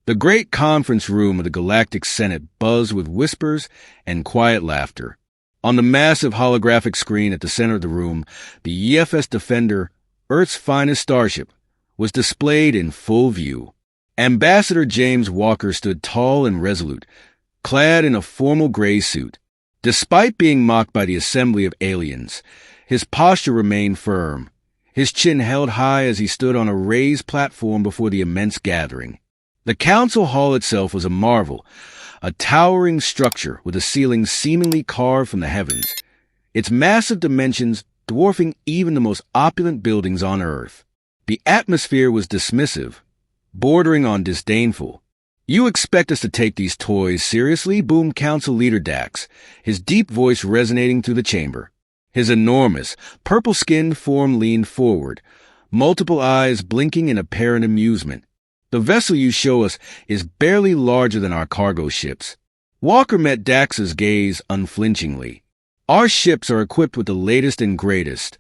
The great conference room of the Galactic Senate buzzed with whispers and quiet laughter. On the massive holographic screen at the center of the room, the EFS Defender, Earth's finest starship, was displayed in full view. Ambassador James Walker stood tall and resolute, clad in a formal gray suit. Despite being mocked by the assembly of aliens, his posture remained firm, his chin held high as he stood on a raised platform before the immense gathering. The council hall itself was a marvel, a towering structure with a ceiling seemingly carved from the heavens, its massive dimensions dwarfing even the most opulent buildings on Earth. The atmosphere was dismissive, bordering on disdainful. "You expect us to take these toys seriously?" boomed Council Leader Dax, his deep voice resonating through the chamber. His enormous, purple-skinned form leaned forward, multiple eyes blinking in apparent amusement. "The vessel you show us is barely larger than our cargo ships." Walker met Dax's gaze unflinchingly. "Our ships are equipped with the latest and greatest."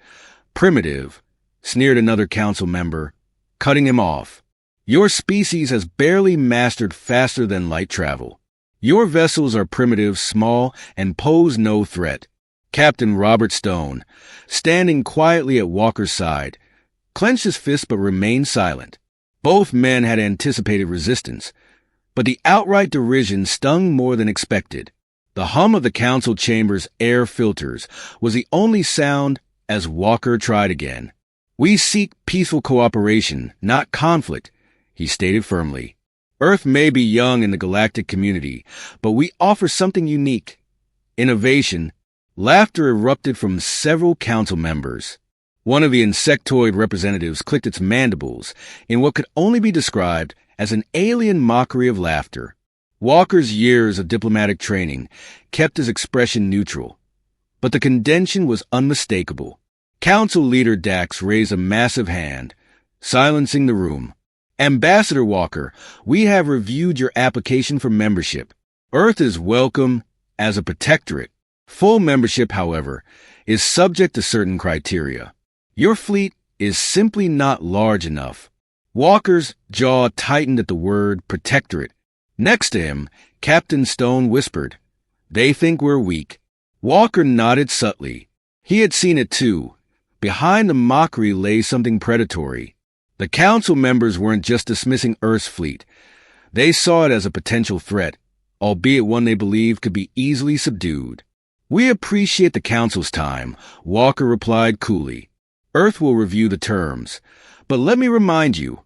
"Primitive," sneered another council member, cutting him off. "Your species has barely mastered faster than light travel. Your vessels are primitive, small, and pose no threat." Captain Robert Stone, standing quietly at Walker's side, clenched his fist but remained silent. Both men had anticipated resistance, but the outright derision stung more than expected. The hum of the council chamber's air filters was the only sound as Walker tried again. "We seek peaceful cooperation, not conflict," he stated firmly. "Earth may be young in the galactic community, but we offer something unique. Innovation." Laughter erupted from several council members. One of the insectoid representatives clicked its mandibles in what could only be described as an alien mockery of laughter. Walker's years of diplomatic training kept his expression neutral, but the contention was unmistakable. Council Leader Dax raised a massive hand, silencing the room. "Ambassador Walker, we have reviewed your application for membership. Earth is welcome as a protectorate. Full membership, however, is subject to certain criteria. Your fleet is simply not large enough." Walker's jaw tightened at the word protectorate. Next to him, Captain Stone whispered, "They think we're weak." Walker nodded subtly. He had seen it too. Behind the mockery lay something predatory. The council members weren't just dismissing Earth's fleet. They saw it as a potential threat, albeit one they believed could be easily subdued. "We appreciate the council's time," Walker replied coolly. "Earth will review the terms. But let me remind you,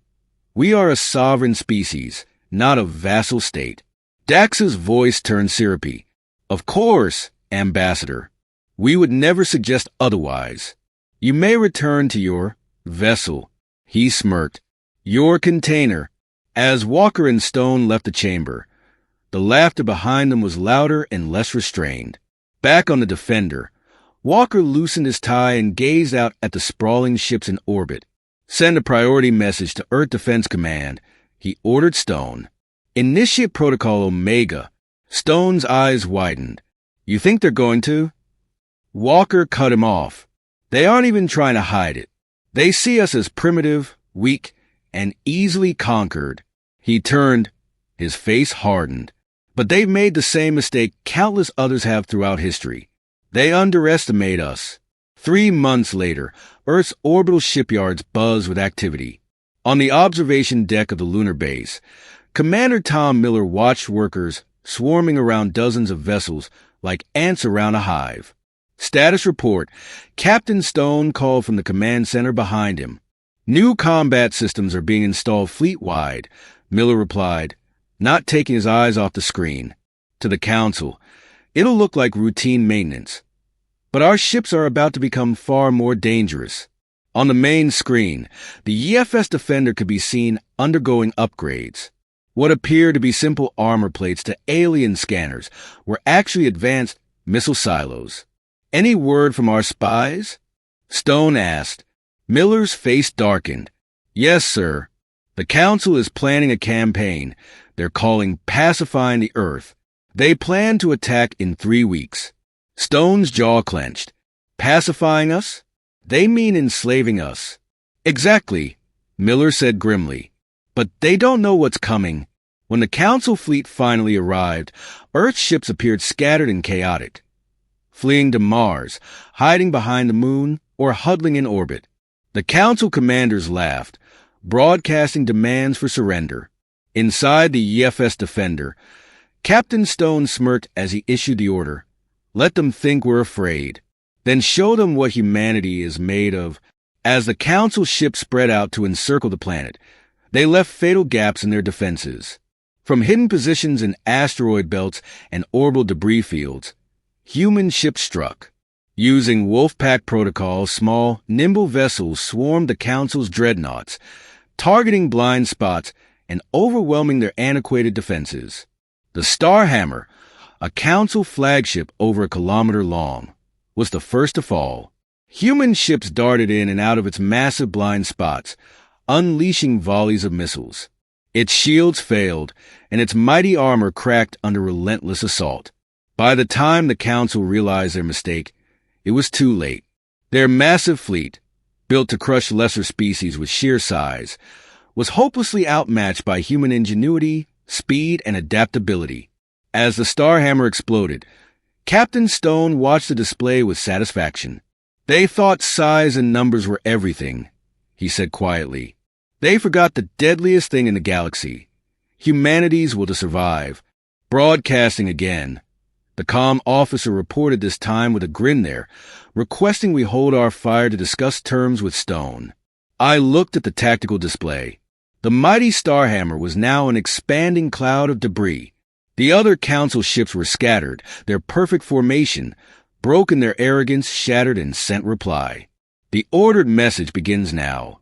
we are a sovereign species, not a vassal state." Dax's voice turned syrupy. "Of course, Ambassador. We would never suggest otherwise. You may return to your vessel." He smirked. "Your container." As Walker and Stone left the chamber, the laughter behind them was louder and less restrained. Back on the Defender, Walker loosened his tie and gazed out at the sprawling ships in orbit. "Send a priority message to Earth Defense Command," he ordered Stone. "Initiate Protocol Omega." Stone's eyes widened. "You think they're going to?" Walker cut him off. "They aren't even trying to hide it. They see us as primitive, weak, and easily conquered." He turned, his face hardened. "But they've made the same mistake countless others have throughout history. They underestimate us." 3 months later, Earth's orbital shipyards buzzed with activity. On the observation deck of the lunar base, Commander Tom Miller watched workers swarming around dozens of vessels like ants around a hive. "Status report." Captain Stone called from the command center behind him. "New combat systems are being installed fleet-wide," Miller replied, not taking his eyes off the screen. To the council, "It'll look like routine maintenance. But our ships are about to become far more dangerous." On the main screen, the EFS Defender could be seen undergoing upgrades. What appeared to be simple armor plates to alien scanners were actually advanced missile silos. "Any word from our spies?" Stone asked. Miller's face darkened. "Yes, sir. The Council is planning a campaign they're calling Pacifying the Earth. They plan to attack in 3 weeks. Stone's jaw clenched. "Pacifying us? They mean enslaving us." "Exactly," Miller said grimly. "But they don't know what's coming. When the Council fleet finally arrived, Earth's ships appeared scattered and chaotic, fleeing to Mars, hiding behind the moon, or huddling in orbit. The Council commanders laughed, broadcasting demands for surrender. Inside the EFS Defender, Captain Stone smirked as he issued the order. Let them think we're afraid. Then show them what humanity is made of. As the Council ships spread out to encircle the planet, they left fatal gaps in their defenses. From hidden positions in asteroid belts and orbital debris fields, human ships struck. Using Wolfpack protocol, small, nimble vessels swarmed the Council's dreadnoughts, targeting blind spots and overwhelming their antiquated defenses. The Starhammer, a Council flagship over a kilometer long, was the first to fall. Human ships darted in and out of its massive blind spots, unleashing volleys of missiles. Its shields failed, and its mighty armor cracked under relentless assault. By the time the Council realized their mistake, it was too late. Their massive fleet, built to crush lesser species with sheer size, was hopelessly outmatched by human ingenuity, speed, and adaptability. As the Starhammer exploded, Captain Stone watched the display with satisfaction. They thought size and numbers were everything, he said quietly. They forgot the deadliest thing in the galaxy. Humanity's will to survive. Broadcasting again. The comm officer reported this time with a grin there, requesting we hold our fire to discuss terms with Stone. I looked at the tactical display. The mighty Starhammer was now an expanding cloud of debris. The other Council ships were scattered, their perfect formation, broken, their arrogance shattered, and sent reply. The ordered message begins now.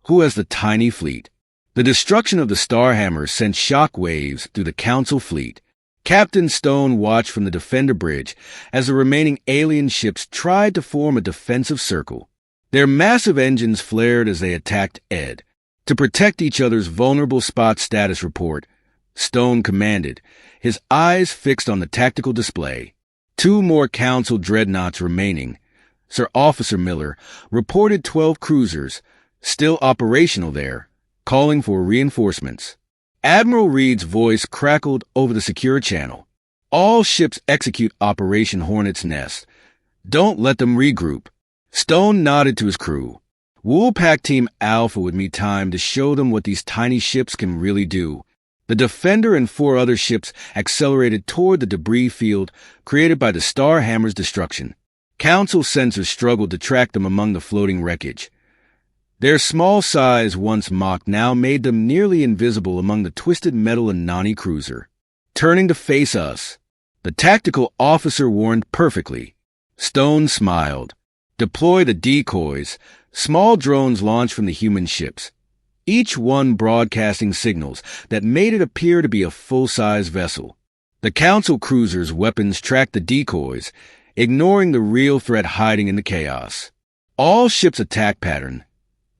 Who has the tiny fleet? The destruction of the Starhammer sent shock waves through the Council fleet. Captain Stone watched from the Defender bridge as the remaining alien ships tried to form a defensive circle. Their massive engines flared as they attacked Ed. To protect each other's vulnerable spot status report, Stone commanded, his eyes fixed on the tactical display. 2 more Council dreadnoughts remaining. Sir Officer Miller reported 12 cruisers, still operational there, calling for reinforcements. Admiral Reed's voice crackled over the secure channel. All ships execute Operation Hornet's Nest. Don't let them regroup. Stone nodded to his crew. Wolfpack Team Alpha would need time to show them what these tiny ships can really do. The Defender and 4 other ships accelerated toward the debris field created by the Starhammer's destruction. Council sensors struggled to track them among the floating wreckage. Their small size, once mocked, now made them nearly invisible among the twisted metal and Nani cruiser. Turning to face us, the tactical officer warned perfectly. Stone smiled. Deploy the decoys, small drones launched from the human ships, each one broadcasting signals that made it appear to be a full-size vessel. The Council cruisers' weapons tracked the decoys, ignoring the real threat hiding in the chaos. All ships' attack pattern.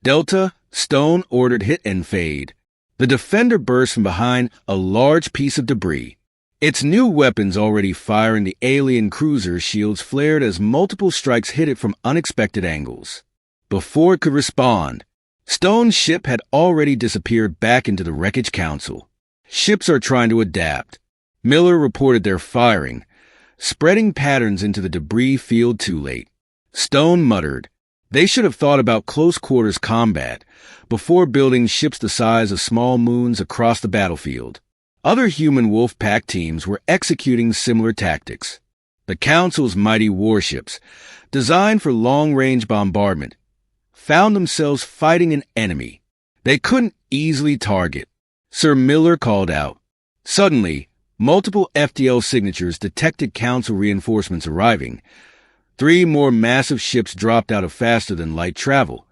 Delta, Stone ordered hit and fade. The Defender burst from behind a large piece of debris. Its new weapons already firing the alien cruiser's shields flared as multiple strikes hit it from unexpected angles. Before it could respond, Stone's ship had already disappeared back into the wreckage Council. Ships are trying to adapt. Miller reported their firing, spreading patterns into the debris field too late. Stone muttered, they should have thought about close-quarters combat before building ships the size of small moons across the battlefield. Other human Wolfpack teams were executing similar tactics. The Council's mighty warships, designed for long-range bombardment, found themselves fighting an enemy they couldn't easily target. Sir Miller called out. Suddenly, multiple FTL signatures detected Council reinforcements arriving. 3 more massive ships dropped out of faster-than-light travel,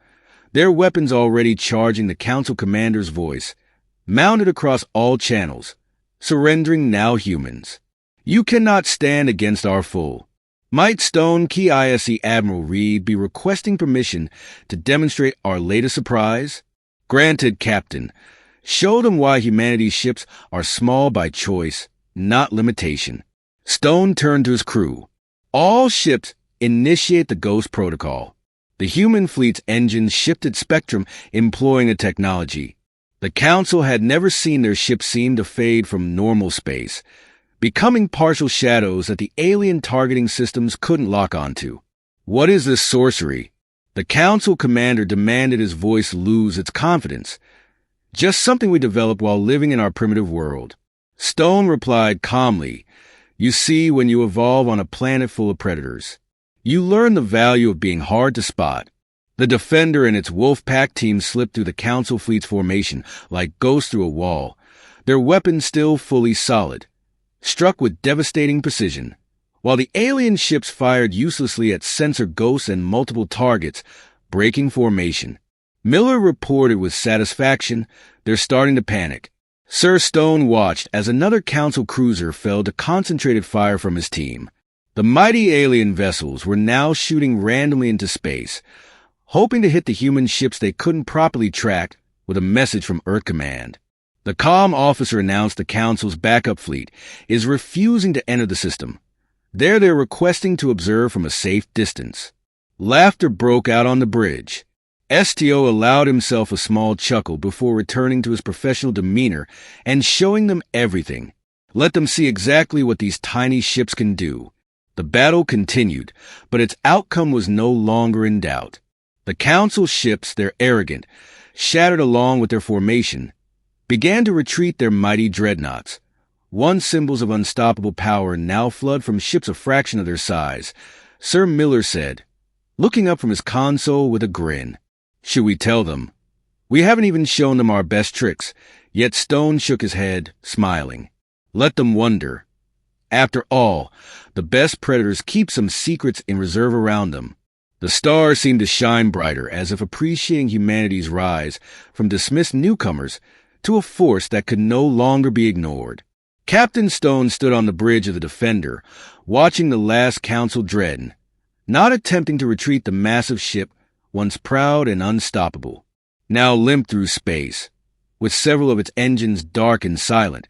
their weapons already charging the Council commander's voice, mounted across all channels, surrendering now humans. You cannot stand against our foe. Might Stone Key ISC Admiral Reed be requesting permission to demonstrate our latest surprise? Granted, Captain. Show them why humanity's ships are small by choice, not limitation. Stone turned to his crew. All ships initiate the Ghost Protocol. The human fleet's engines shifted spectrum employing a technology. The Council had never seen their ships seem to fade from normal space, becoming partial shadows that the alien targeting systems couldn't lock onto. "What is this sorcery?" The Council commander demanded, his voice lose its confidence. "Just something we developed while living in our primitive world." Stone replied calmly, "You see, when you evolve on a planet full of predators, you learn the value of being hard to spot." The Defender and its wolf pack team slipped through the Council fleet's formation like ghosts through a wall, their weapons still fully solid, struck with devastating precision. While the alien ships fired uselessly at sensor ghosts and multiple targets, breaking formation. Miller reported with satisfaction, "They're starting to panic." Sir Stone watched as another Council cruiser fell to concentrated fire from his team. The mighty alien vessels were now shooting randomly into space, hoping to hit the human ships they couldn't properly track with a message from Earth Command. The comm officer announced the Council's backup fleet is refusing to enter the system. They're requesting to observe from a safe distance. Laughter broke out on the bridge. STO allowed himself a small chuckle before returning to his professional demeanor and showing them everything. Let them see exactly what these tiny ships can do. The battle continued, but its outcome was no longer in doubt. The Council ships, their arrogant, shattered along with their formation, began to retreat their mighty dreadnoughts. Once symbols of unstoppable power now flood from ships a fraction of their size, Sir Miller said, looking up from his console with a grin. "Should we tell them? We haven't even shown them our best tricks." Yet Stone shook his head, smiling. "Let them wonder. After all, the best predators keep some secrets in reserve around them." The stars seemed to shine brighter, as if appreciating humanity's rise from dismissed newcomers to a force that could no longer be ignored. Captain Stone stood on the bridge of the Defender, watching the last Council dread, not attempting to retreat the massive ship, once proud and unstoppable, now limp through space, with several of its engines dark and silent.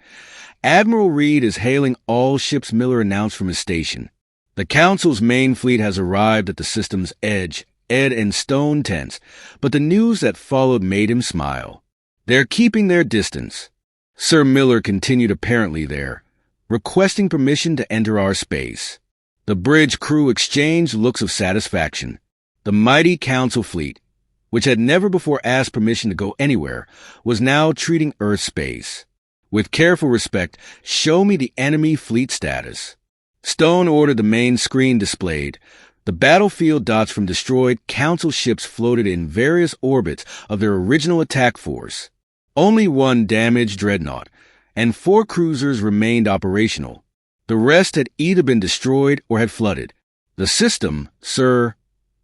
"Admiral Reed is hailing all ships," Miller announced from his station. "The Council's main fleet has arrived at the system's edge." Ed and Stone tense, but the news that followed made him smile. "They're keeping their distance." Sir Miller continued, apparently there, requesting permission to enter our space. The bridge crew exchanged looks of satisfaction. The mighty Council fleet, which had never before asked permission to go anywhere, was now treating Earth space with careful respect. "Show me the enemy fleet status." Stone ordered the main screen displayed. The battlefield dots from destroyed Council ships floated in various orbits of their original attack force. Only one damaged dreadnought, and 4 cruisers remained operational. The rest had either been destroyed or had flooded. The system, Sir,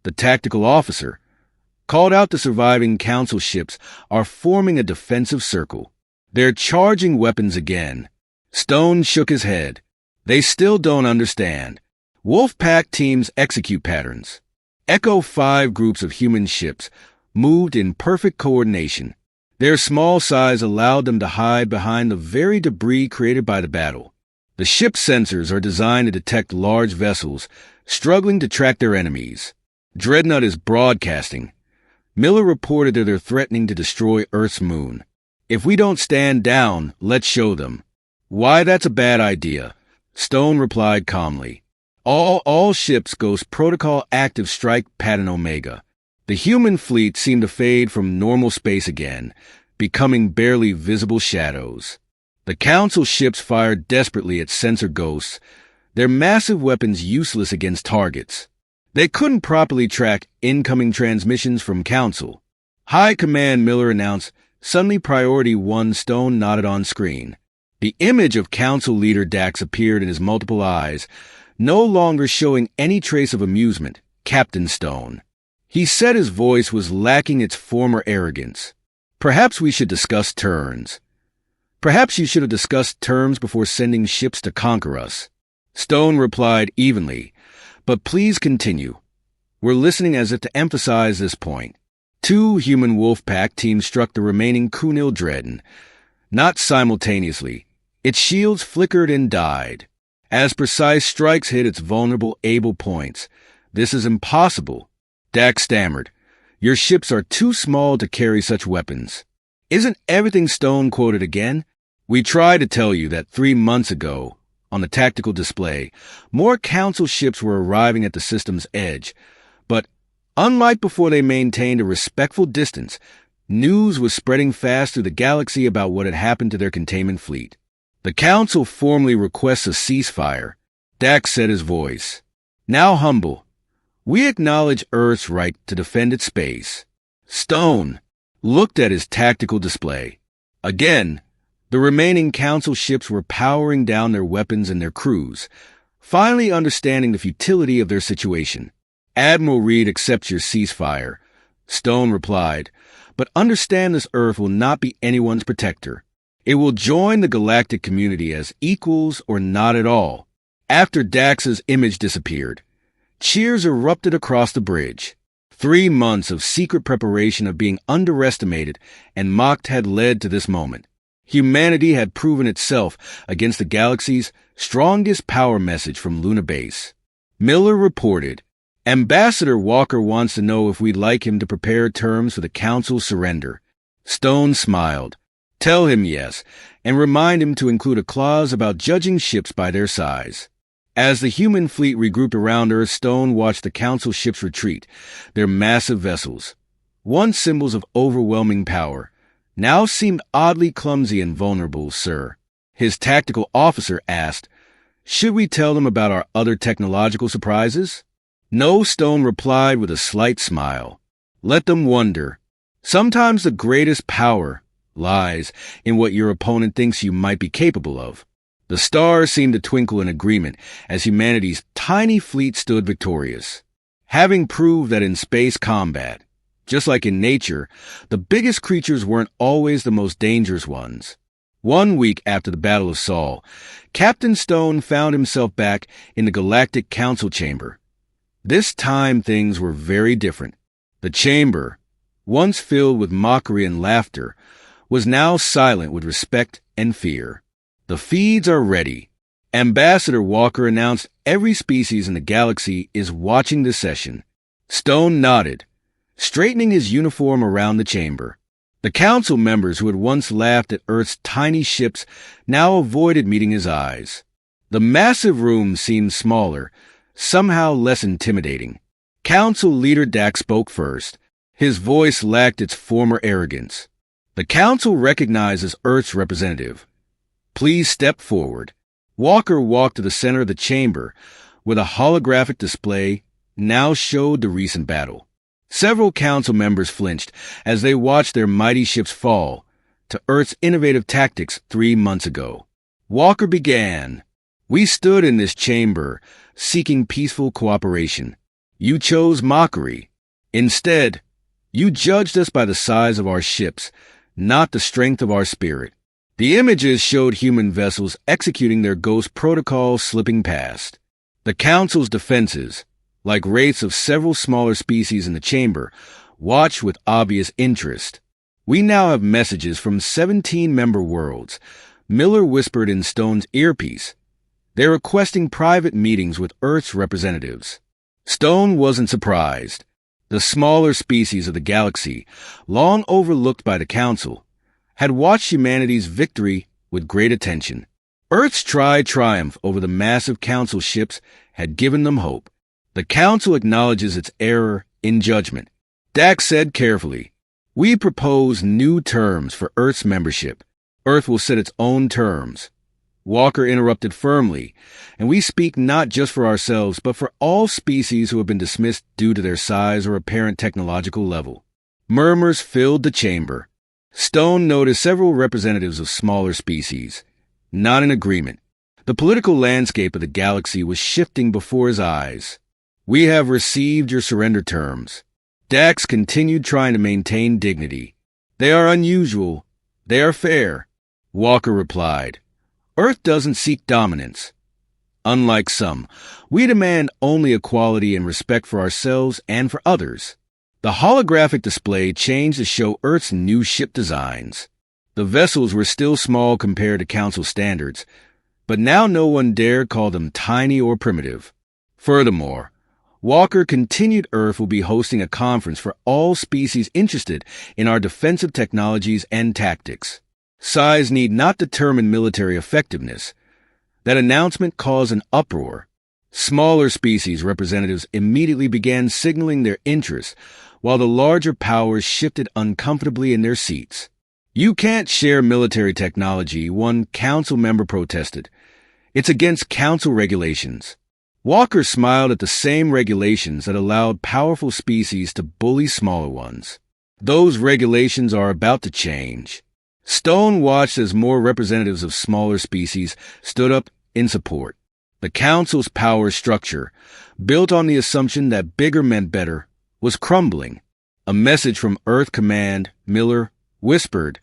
the tactical officer, called out the surviving Council ships, are forming a defensive circle. They're charging weapons again. Stone shook his head. They still don't understand. Wolfpack teams execute patterns. Echo 5 groups of human ships moved in perfect coordination. Their small size allowed them to hide behind the very debris created by the battle. The ship's sensors are designed to detect large vessels struggling to track their enemies. Dreadnought is broadcasting. Miller reported that they're threatening to destroy Earth's moon. "If we don't stand down, let's show them." "Why, that's a bad idea," Stone replied calmly. All ships Ghost Protocol active strike pattern Omega." The human fleet seemed to fade from normal space again, becoming barely visible shadows. The Council ships fired desperately at sensor ghosts, their massive weapons useless against targets. They couldn't properly track incoming transmissions from Council. "High Command," Miller announced. Suddenly Priority 1 Stone nodded on screen. The image of Council leader Dax appeared in his multiple eyes, no longer showing any trace of amusement. "Captain Stone." He said his voice was lacking its former arrogance. "Perhaps we should discuss terms. Perhaps you should have discussed terms before sending ships to conquer us." Stone replied evenly, "But please continue." "We're listening," as if to emphasize this point. 2 human Wolfpack teams struck the remaining Kunil Dread. Not simultaneously. Its shields flickered and died, as precise strikes hit its vulnerable able points. "This is impossible," Dax stammered. "Your ships are too small to carry such weapons." Isn't everything Stone quoted again? We tried to tell you that 3 months ago, on the tactical display, more Council ships were arriving at the system's edge, but unlike before they maintained a respectful distance, news was spreading fast through the galaxy about what had happened to their containment fleet. The Council formally requests a ceasefire. Dax said his voice. Now humble. We acknowledge Earth's right to defend its space. Stone looked at his tactical display. Again, the remaining Council ships were powering down their weapons and their crews, finally understanding the futility of their situation. Admiral Reed accepts your ceasefire, Stone replied, but understand this Earth will not be anyone's protector. It will join the galactic community as equals or not at all. After Dax's image disappeared, cheers erupted across the bridge. 3 months of secret preparation of being underestimated and mocked had led to this moment. Humanity had proven itself against the galaxy's strongest power message from Luna Base. Miller reported, Ambassador Walker wants to know if we'd like him to prepare terms for the Council's surrender. Stone smiled. Tell him yes, and remind him to include a clause about judging ships by their size. As the human fleet regrouped around Earth, Stone watched the Council ships retreat, their massive vessels, once symbols of overwhelming power, now seemed oddly clumsy and vulnerable, sir. His tactical officer asked, Should we tell them about our other technological surprises? No, Stone replied with a slight smile. Let them wonder. Sometimes the greatest power lies in what your opponent thinks you might be capable of. The stars seemed to twinkle in agreement as humanity's tiny fleet stood victorious, having proved that in space combat, just like in nature, the biggest creatures weren't always the most dangerous ones. 1 week after the Battle of Sol, Captain Stone found himself back in the Galactic Council chamber. This time things were very different. The chamber, once filled with mockery and laughter, was now silent with respect and fear. The feeds are ready. Ambassador Walker announced every species in the galaxy is watching this session. Stone nodded, straightening his uniform around the chamber. The Council members who had once laughed at Earth's tiny ships now avoided meeting his eyes. The massive room seemed smaller, somehow less intimidating. Council leader Dax spoke first. His voice lacked its former arrogance. The Council recognizes Earth's representative. Please step forward. Walker walked to the center of the chamber, where the holographic display now showed the recent battle. Several Council members flinched as they watched their mighty ships fall to Earth's innovative tactics 3 months ago. Walker began. We stood in this chamber, seeking peaceful cooperation. You chose mockery. Instead, you judged us by the size of our ships, not the strength of our spirit. The images showed human vessels executing their ghost protocols slipping past. The Council's defenses, like wraiths of several smaller species in the chamber, watched with obvious interest. We now have messages from 17 member worlds, Miller whispered in Stone's earpiece. They're requesting private meetings with Earth's representatives. Stone wasn't surprised. The smaller species of the galaxy, long overlooked by the Council, had watched humanity's victory with great attention. Earth's triumph over the massive Council ships had given them hope. The Council acknowledges its error in judgment. Dax said carefully, We propose new terms for Earth's membership. Earth will set its own terms. Walker interrupted firmly, and we speak not just for ourselves, but for all species who have been dismissed due to their size or apparent technological level. Murmurs filled the chamber. Stone noticed several representatives of smaller species, not in agreement. The political landscape of the galaxy was shifting before his eyes. We have received your surrender terms. Dax continued trying to maintain dignity. They are unusual. They are fair. Walker replied. Earth doesn't seek dominance. Unlike some, we demand only equality and respect for ourselves and for others. The holographic display changed to show Earth's new ship designs. The vessels were still small compared to Council standards, but now no one dared call them tiny or primitive. Furthermore, Walker continued. Earth will be hosting a conference for all species interested in our defensive technologies and tactics. Size need not determine military effectiveness. That announcement caused an uproar. Smaller species representatives immediately began signaling their interest, while the larger powers shifted uncomfortably in their seats. "You can't share military technology," one council member protested. "It's against council regulations." Walker smiled at the same regulations that allowed powerful species to bully smaller ones. "Those regulations are about to change." Stone watched as more representatives of smaller species stood up in support. The council's power structure, built on the assumption that bigger meant better, was crumbling. A message from Earth Command, Miller, whispered,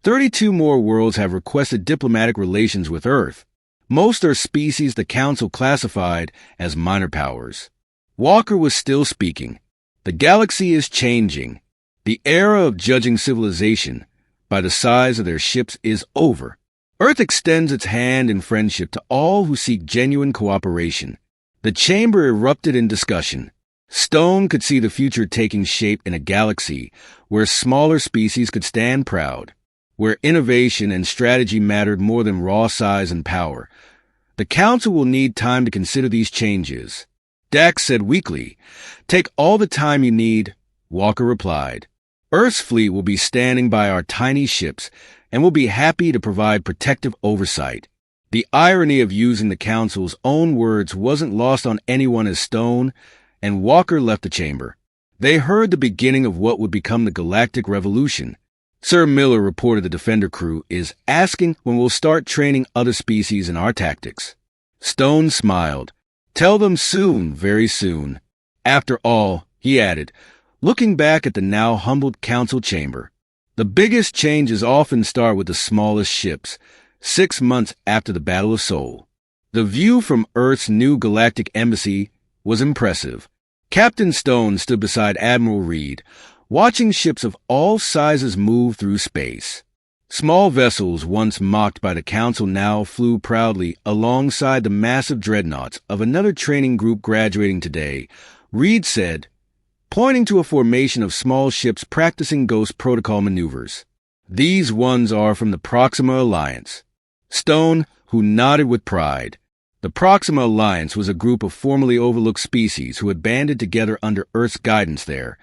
32 more worlds have requested diplomatic relations with Earth. Most are species the Council classified as minor powers. Walker was still speaking. "The galaxy is changing. The era of judging civilization by the size of their ships is over. Earth extends its hand in friendship to all who seek genuine cooperation." The chamber erupted in discussion. Stone could see the future taking shape in a galaxy where smaller species could stand proud, where innovation and strategy mattered more than raw size and power. The Council will need time to consider these changes. Dax said weakly. "Take all the time you need," Walker replied. "Earth's fleet will be standing by our tiny ships, and will be happy to provide protective oversight." The irony of using the Council's own words wasn't lost on anyone as Stone and Walker left the chamber. They heard the beginning of what would become the Galactic Revolution. Sir Miller reported the Defender crew is asking when we'll start training other species in our tactics. Stone smiled. "Tell them soon, very soon." "After all," he added, looking back at the now humbled council chamber, "the biggest changes often start with the smallest ships, 6 months after the Battle of Sol." The view from Earth's new galactic embassy was impressive. Captain Stone stood beside Admiral Reed, watching ships of all sizes move through space. Small vessels once mocked by the Council now flew proudly alongside the massive dreadnoughts of another training group graduating today, Reed said, pointing to a formation of small ships practicing Ghost Protocol maneuvers. "These ones are from the Proxima Alliance." Stone, who nodded with pride. The Proxima Alliance was a group of formerly overlooked species who had banded together under Earth's guidance there.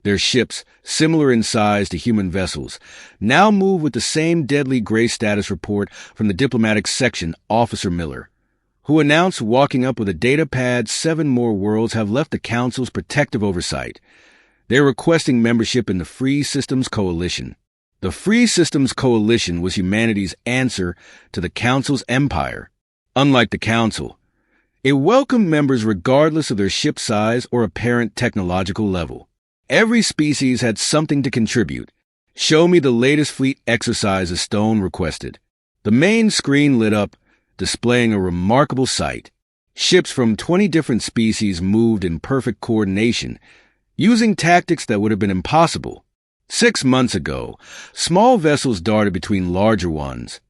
Their ships, similar in size to human vessels, now move with the same deadly gray status report from the diplomatic section, Officer Miller, who announced walking up with a data pad 7 more worlds have left the Council's protective oversight. They're requesting membership in the Free Systems Coalition. The Free Systems Coalition was humanity's answer to the Council's empire. Unlike the Council, it welcomed members regardless of their ship size or apparent technological level. Every species had something to contribute. "Show me the latest fleet exercises," Stone requested. The main screen lit up, displaying a remarkable sight. Ships from 20 different species moved in perfect coordination, using tactics that would have been impossible 6 months ago. Small vessels darted between larger ones,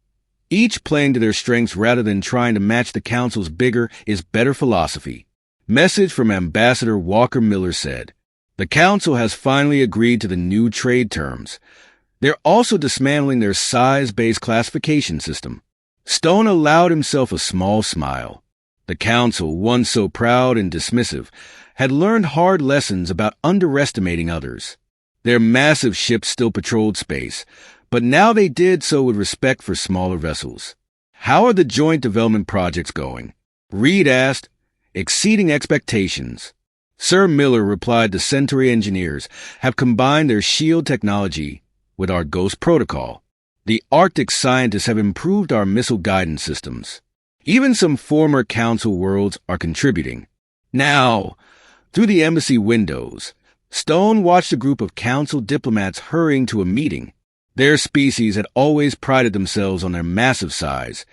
each playing to their strengths rather than trying to match the Council's bigger is better philosophy. Message from Ambassador Walker Miller said, "The Council has finally agreed to the new trade terms. They're also dismantling their size-based classification system." Stone allowed himself a small smile. The Council, once so proud and dismissive, had learned hard lessons about underestimating others. Their massive ships still patrolled space, but now they did so with respect for smaller vessels. "How are the joint development projects going?" Reed asked. "Exceeding expectations." Sir Miller replied, "The Centauri engineers have combined their shield technology with our Ghost Protocol. The Arctic scientists have improved our missile guidance systems. Even some former Council worlds are contributing." Now, through the embassy windows, Stone watched a group of Council diplomats hurrying to a meeting. Their species had always prided themselves on their massive size,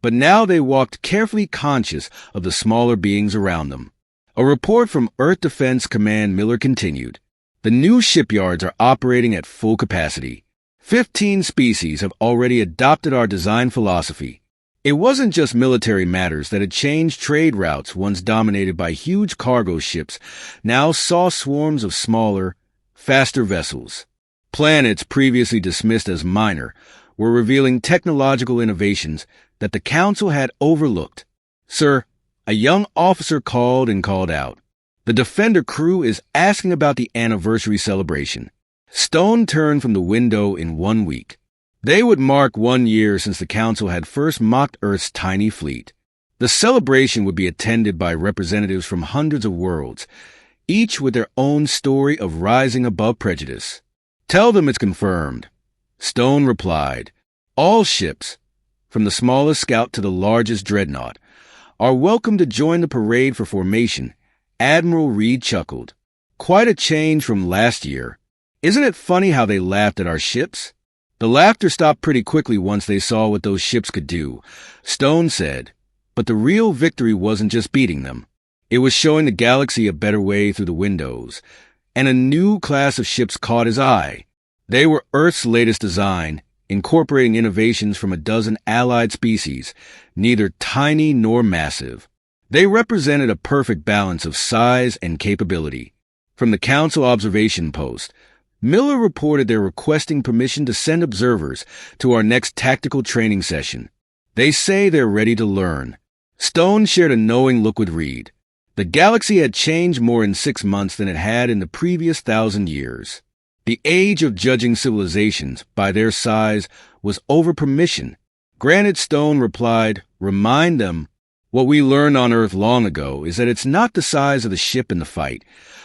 but now they walked carefully conscious of the smaller beings around them. A report from Earth Defense Command Miller continued. "The new shipyards are operating at full capacity. 15 species have already adopted our design philosophy. It wasn't just military matters that had changed trade routes once dominated by huge cargo ships, now saw swarms of smaller, faster vessels. Planets previously dismissed as minor were revealing technological innovations that the Council had overlooked. "Sir," a young officer called out. "The Defender crew is asking about the anniversary celebration." Stone turned from the window in 1 week. They would mark 1 year since the Council had first mocked Earth's tiny fleet. The celebration would be attended by representatives from hundreds of worlds, each with their own story of rising above prejudice. "Tell them it's confirmed," Stone replied. "All ships, from the smallest scout to the largest dreadnought, are welcome to join the parade for formation." Admiral Reed chuckled. "Quite a change from last year. Isn't it funny how they laughed at our ships?" The laughter stopped pretty quickly once they saw what those ships could do, Stone said. But the real victory wasn't just beating them. It was showing the galaxy a better way through the windows. And a new class of ships caught his eye. They were Earth's latest design, incorporating innovations from a dozen allied species, neither tiny nor massive. They represented a perfect balance of size and capability. From the Council observation post, Miller reported they're requesting permission to send observers to our next tactical training session. They say they're ready to learn. Stone shared a knowing look with Reed. The galaxy had changed more in 6 months than it had in the previous 1,000 years. The age of judging civilizations by their size was over permission. Granted, Stone replied, "Remind them, what we learned on Earth long ago is that it's not the size of the ship in the fight,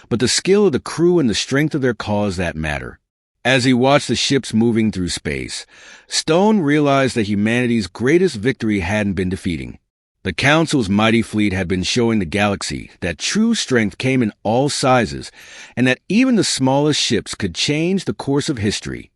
but the skill of the crew and the strength of their cause that matter." As he watched the ships moving through space, Stone realized that humanity's greatest victory hadn't been defeating. The Council's mighty fleet had been showing the galaxy that true strength came in all sizes, and that even the smallest ships could change the course of history.